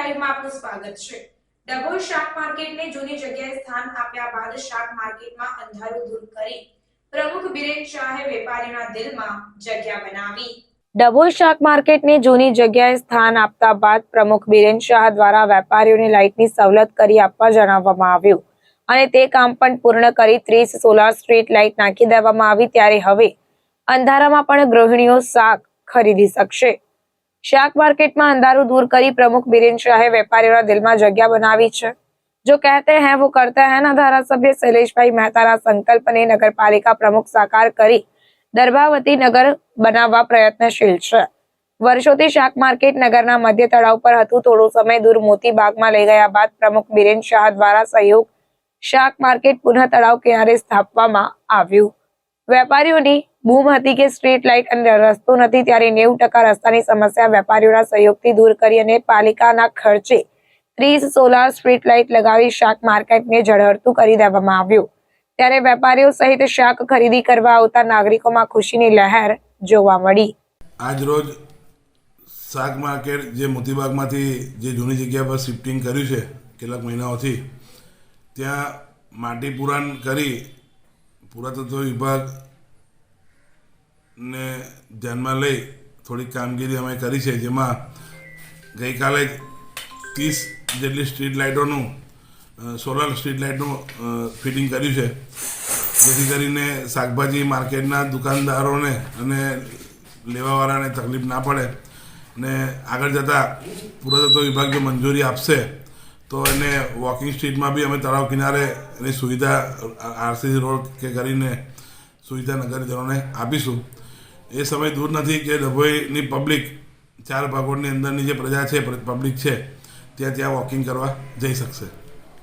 લાઈવમાં આપનું સ્વાગત છે। ડભોઈ શાક માર્કેટને જૂની જગ્યાએ સ્થાન આપ્યા બાદ શાક માર્કેટમાં અંધારું દૂર કરી પ્રમુખ બિરેન શાહે વેપારીઓના દિલમાં જગ્યા બનાવી। ડભોઈ શાક માર્કેટને જૂની જગ્યાએ સ્થાન આપતા બાદ પ્રમુખ બિરેન શાહ દ્વારા વેપારીઓને લાઇટની સવલત કરી આપવા જણાવવામાં આવ્યું અને તે કામ પણ પૂર્ણ કરી 30 સોલાર સ્ટ્રીટ લાઇટ નાખી દેવામાં આવી। ત્યારે હવે અંધારામાં પણ ગૃહિણીઓ શાક ખરીદી શકશે। શાक मार्केट में अंधारू दूर करी प्रमुख बीरेन शाहे व्यापारियों दिल में जगह बनावी है। जो कहते हैं वो करते हैं ना धारासभ्य शैलेषभाई मेहताना संकल्प ने नगर पालिका प्रमुख साकार करी दर्भावती नगर बनावा प्रयत्नशील है। वर्षों शाक मार्केट नगरना मध्य तड़ाव पर हतुं, थोड़ो समय दूर मोती बाग में लई गया बाद प्रमुख बीरेन शाह द्वारा सहयोग शाक मार्केट पुनः तड़ाव किनारे स्थापवामां आव्युं। વેપારીઓની બૂમ હતી કે સ્ટ્રીટ લાઇટ અને રસ્તો નથી, ત્યારે 90% રસ્તાની સમસ્યા વેપારીઓના સહયોગથી દૂર કરી અને પાલિકાના ખર્ચે 30 સોલાર સ્ટ્રીટ લાઇટ લગાવી શાક માર્કેટને ઝળહળતું કરી દેવામાં આવ્યું। ત્યારે વેપારીઓ સહિત શાક ખરીદી કરવા આવતા નાગરિકોમાં ખુશીની લહેર જોવા મળી। આજ રોજ શાક માર્કેટ જે મોતીબાગમાંથી જે જૂની જગ્યા પર શિફ્ટિંગ કર્યું છે કેટલાક મહિનાઓથી, ત્યાં માટી પુરાણ કરી પુરાતત્વ વિભાગને ધ્યાનમાં લઈ થોડી કામગીરી અમે કરી છે, જેમાં ગઈકાલે જ 30 જેટલી સ્ટ્રીટ લાઇટોનું સોલાર સ્ટ્રીટ લાઇટનું ફિટિંગ કર્યું છે, જેથી કરીને શાકભાજી માર્કેટના દુકાનદારોને અને લેવાવાળાને તકલીફ ના પડે અને આગળ જતાં પુરાતત્વ વિભાગ જો મંજૂરી આપશે તો એને વોકિંગ સ્ટ્રીટમાં બી અમે તળાવ કિનારે એની સુવિધા આરસીસી રોડ કે કરીને સુવિધા નગરજનોને આપીશું। એ સમય દૂર નથી કે ડભોઈની પબ્લિક 4 ભાગોળની અંદરની જે પ્રજા છે, પબ્લિક છે, ત્યાં વોકિંગ કરવા જઈ શકશે।